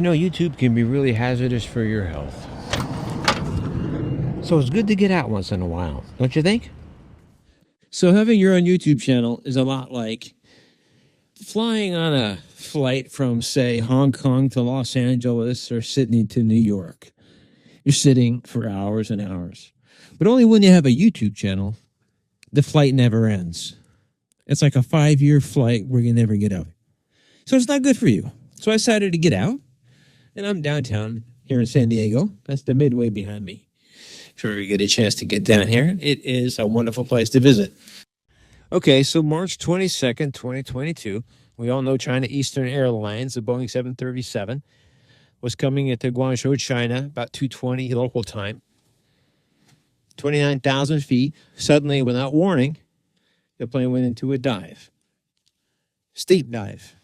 You know, YouTube can be really hazardous for your health. So it's good to get out once in a while, don't you think? So having your own YouTube channel is a lot like flying on a flight from, say, Hong Kong to Los Angeles or Sydney to New York. You're sitting for hours and hours. But only when you have a YouTube channel, the flight never ends. It's like a 5-year flight where you never get out. So it's not good for you. So I decided to get out. And I'm downtown here in San Diego. That's the Midway behind me. Sure you get a chance to get down here. It is a wonderful place to visit. Okay, so March 22nd, 2022, we all know China Eastern Airlines, the Boeing 737, was coming into Guangzhou, China, about 2:20 local time. 29,000 feet. Suddenly, without warning, the plane went into a dive. Steep dive.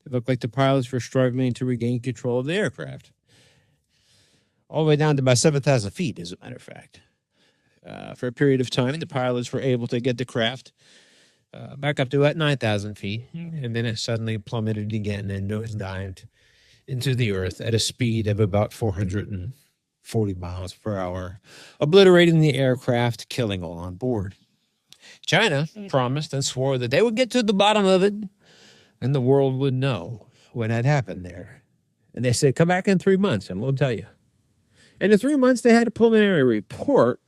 It looked like the pilots were struggling to regain control of the aircraft. All the way down to about 7,000 feet, as a matter of fact. For a period of time, the pilots were able to get the craft back up to about 9,000 feet, and then it suddenly plummeted again and nosedived into the earth at a speed of about 440 miles per hour, obliterating the aircraft, killing all on board. China promised and swore that they would get to the bottom of it, and the world would know what had happened there. And they said, come back in 3 months, and we'll tell you. And in 3 months, they had a preliminary report.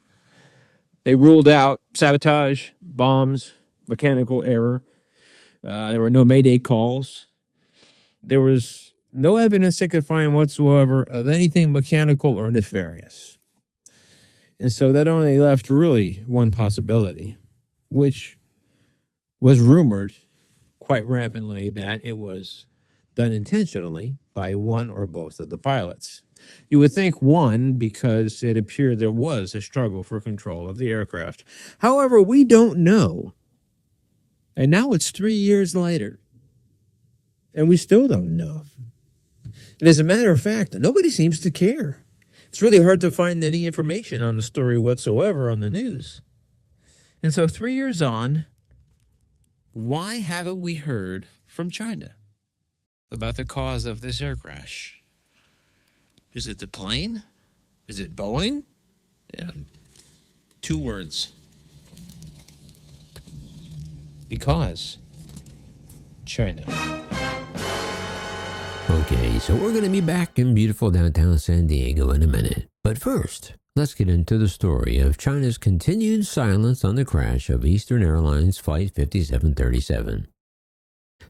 They ruled out sabotage, bombs, mechanical error. There were no Mayday calls. There was no evidence they could find whatsoever of anything mechanical or nefarious. And so that only left really one possibility, which was rumored quite rampantly that it was done intentionally by one or both of the pilots. You would think one, because it appeared there was a struggle for control of the aircraft. However, we don't know. And now it's 3 years later, and we still don't know. And as a matter of fact, nobody seems to care. It's really hard to find any information on the story whatsoever on the news. And so 3 years on, why haven't we heard from China about the cause of this air crash? Is it the plane? Is it Boeing? Yeah. 2 words. Because China. Okay, so we're going to be back in beautiful downtown San Diego in a minute. But first, let's get into the story of China's continued silence on the crash of Eastern Airlines Flight 5737.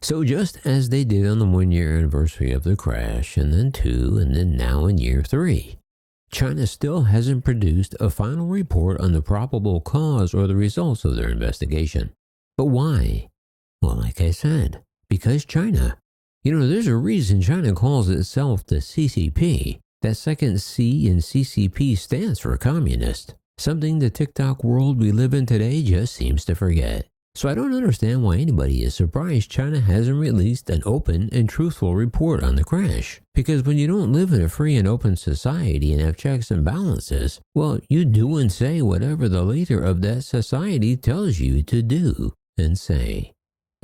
So just as they did on the 1-year anniversary of the crash, and then 2, and then now in year 3, China still hasn't produced a final report on the probable cause or the results of their investigation. But why? Well, like I said, because China. You know, there's a reason China calls itself the CCP. That second C in CCP stands for communist, something the TikTok world we live in today just seems to forget. So I don't understand why anybody is surprised China hasn't released an open and truthful report on the crash. Because when you don't live in a free and open society and have checks and balances, well, you do and say whatever the leader of that society tells you to do and say.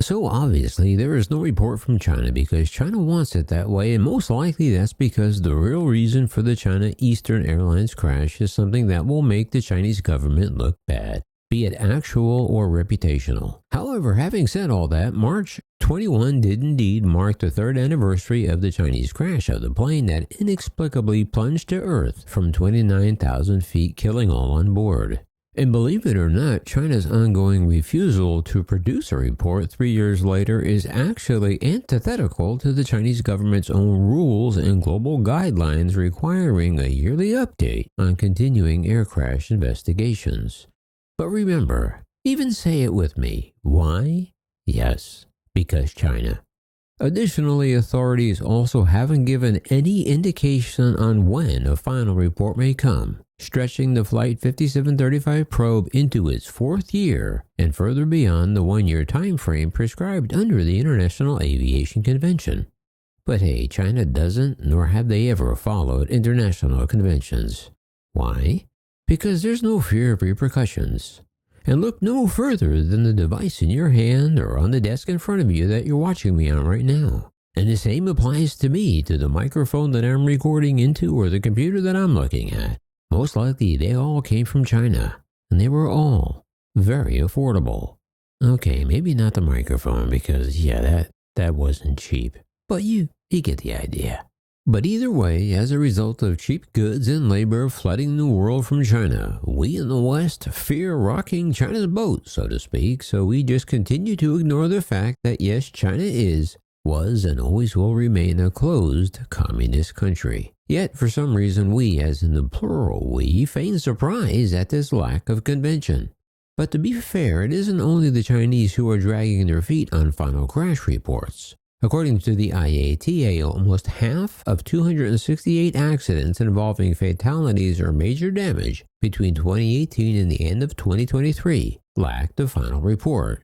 So obviously there is no report from China because China wants it that way, and most likely that's because the real reason for the China Eastern Airlines crash is something that will make the Chinese government look bad, be it actual or reputational. However, having said all that, March 21 did indeed mark the 3rd anniversary of the Chinese crash of the plane that inexplicably plunged to Earth from 29,000 feet, killing all on board. And believe it or not, China's ongoing refusal to produce a report 3 years later is actually antithetical to the Chinese government's own rules and global guidelines requiring a yearly update on continuing air crash investigations. But remember, even say it with me, why? Yes, because China. Additionally, authorities also haven't given any indication on when a final report may come, stretching the Flight 5735 probe into its 4th year and further beyond the 1-year time frame prescribed under the International Aviation Convention. But hey, China doesn't, nor have they ever followed international conventions. Why? Because there's no fear of repercussions. And look no further than the device in your hand or on the desk in front of you that you're watching me on right now. And the same applies to me, to the microphone that I'm recording into or the computer that I'm looking at. Most likely they all came from China, and they were all very affordable. Okay, maybe not the microphone because, that wasn't cheap. But you get the idea. But either way, as a result of cheap goods and labor flooding the world from China, we in the West fear rocking China's boat, so to speak, so we just continue to ignore the fact that yes, China was, and always will remain a closed communist country. Yet, for some reason, we, as in the plural we, feign surprise at this lack of convention. But to be fair, it isn't only the Chinese who are dragging their feet on final crash reports. According to the IATA, almost half of 268 accidents involving fatalities or major damage between 2018 and the end of 2023 lacked a final report.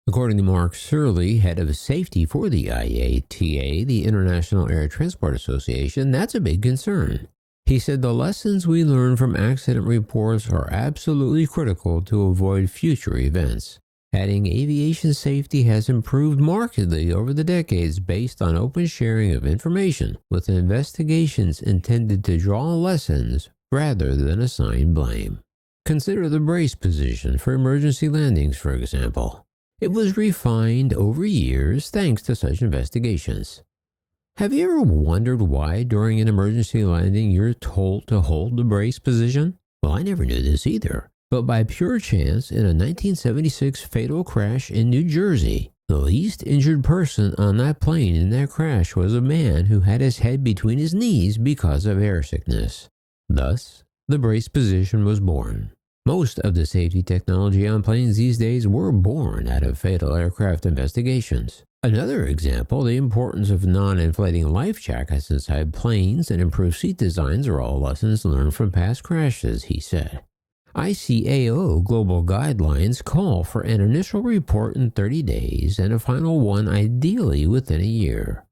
According to Mark Surley, head of safety for the IATA, the International Air Transport Association, that's a big concern. He said the lessons we learn from accident reports are absolutely critical to avoid future events. Adding, aviation safety has improved markedly over the decades based on open sharing of information, with investigations intended to draw lessons rather than assign blame. Consider the brace position for emergency landings, for example. It was refined over years thanks to such investigations. Have you ever wondered why during an emergency landing you're told to hold the brace position? Well, I never knew this either. But by pure chance, in a 1976 fatal crash in New Jersey, the least injured person on that plane in that crash was a man who had his head between his knees because of airsickness. Thus, the brace position was born. Most of the safety technology on planes these days were born out of fatal aircraft investigations. Another example, the importance of non-inflating life jackets inside planes and improved seat designs are all lessons learned from past crashes, he said. ICAO global guidelines call for an initial report in 30 days and a final one ideally within a year.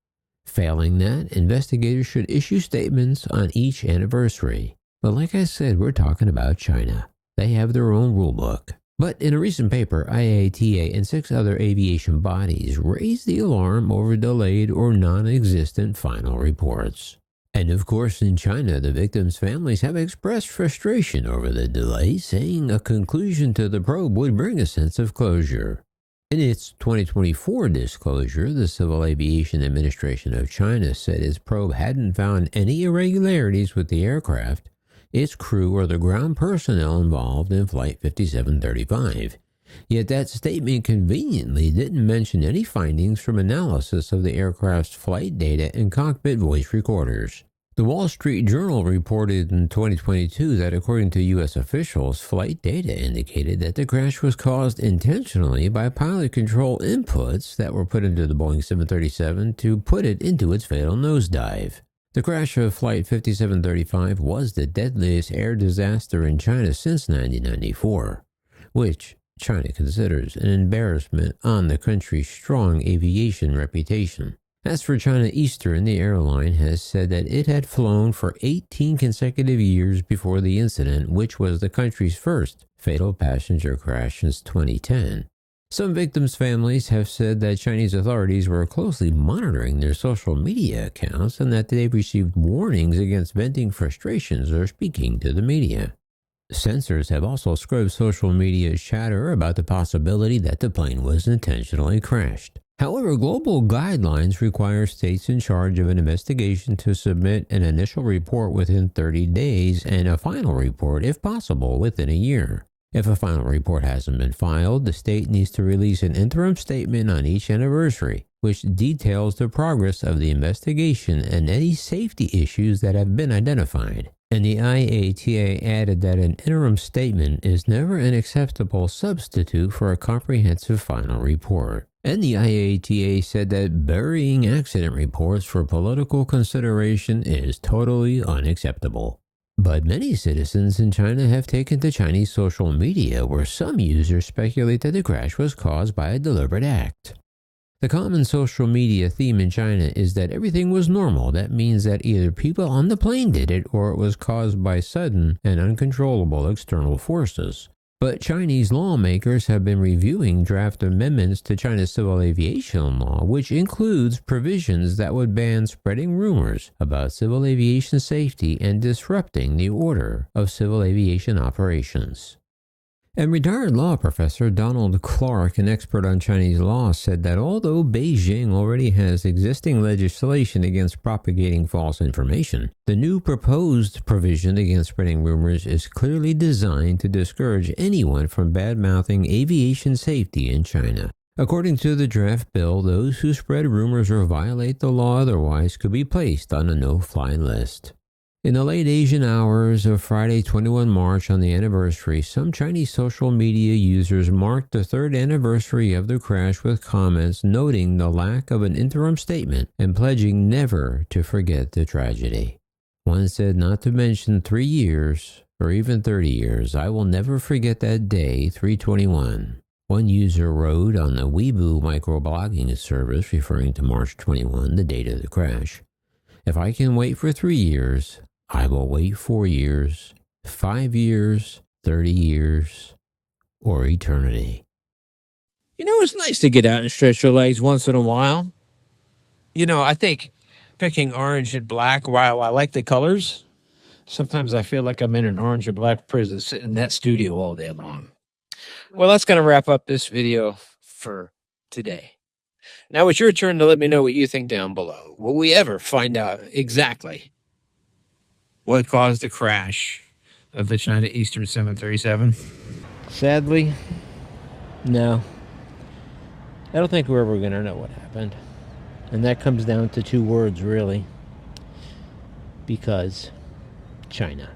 Failing that, investigators should issue statements on each anniversary. But like I said, we're talking about China. They have their own rulebook. But in a recent paper, IATA and 6 other aviation bodies raised the alarm over delayed or non-existent final reports. And of course, in China, the victims' families have expressed frustration over the delay, saying a conclusion to the probe would bring a sense of closure. In its 2024 disclosure, the Civil Aviation Administration of China said its probe hadn't found any irregularities with the aircraft, its crew, or the ground personnel involved in Flight 5735. Yet that statement conveniently didn't mention any findings from analysis of the aircraft's flight data and cockpit voice recorders. The Wall Street Journal reported in 2022 that according to U.S. officials, flight data indicated that the crash was caused intentionally by pilot control inputs that were put into the Boeing 737 to put it into its fatal nosedive. The crash of Flight 5735 was the deadliest air disaster in China since 1994, which China considers an embarrassment on the country's strong aviation reputation. As for China Eastern, the airline has said that it had flown for 18 consecutive years before the incident, which was the country's first fatal passenger crash since 2010. Some victims' families have said that Chinese authorities were closely monitoring their social media accounts and that they've received warnings against venting frustrations or speaking to the media. Censors have also scrubbed social media chatter about the possibility that the plane was intentionally crashed. However, global guidelines require states in charge of an investigation to submit an initial report within 30 days and a final report, if possible, within a year. If a final report hasn't been filed, the state needs to release an interim statement on each anniversary, which details the progress of the investigation and any safety issues that have been identified. And the IATA added that an interim statement is never an acceptable substitute for a comprehensive final report. And the IATA said that burying accident reports for political consideration is totally unacceptable. But many citizens in China have taken to Chinese social media, where some users speculate that the crash was caused by a deliberate act. The common social media theme in China is that everything was normal. That means that either people on the plane did it or it was caused by sudden and uncontrollable external forces. But Chinese lawmakers have been reviewing draft amendments to China's civil aviation law, which includes provisions that would ban spreading rumors about civil aviation safety and disrupting the order of civil aviation operations. And retired law professor Donald Clark, an expert on Chinese law, said that although Beijing already has existing legislation against propagating false information, the new proposed provision against spreading rumors is clearly designed to discourage anyone from bad-mouthing aviation safety in China. According to the draft bill, those who spread rumors or violate the law otherwise could be placed on a no-fly list. In the late Asian hours of Friday, 21 March on the anniversary, some Chinese social media users marked the third anniversary of the crash with comments noting the lack of an interim statement and pledging never to forget the tragedy. One said, "Not to mention 3 years, or even 30 years, I will never forget that day, 3/21. One user wrote on the Weibo microblogging service referring to March 21, the date of the crash, "If I can wait for 3 years, I will wait 4 years, 5 years, 30 years, or eternity." You know, it's nice to get out and stretch your legs once in a while. You know, I think picking orange and black, while I like the colors, sometimes I feel like I'm in an orange and black prison sitting in that studio all day long. Well, that's going to wrap up this video for today. Now it's your turn to let me know what you think down below. Will we ever find out exactly what caused the crash of the China Eastern 737? Sadly, no. I don't think we're ever going to know what happened. And that comes down to 2 words, really. Because China.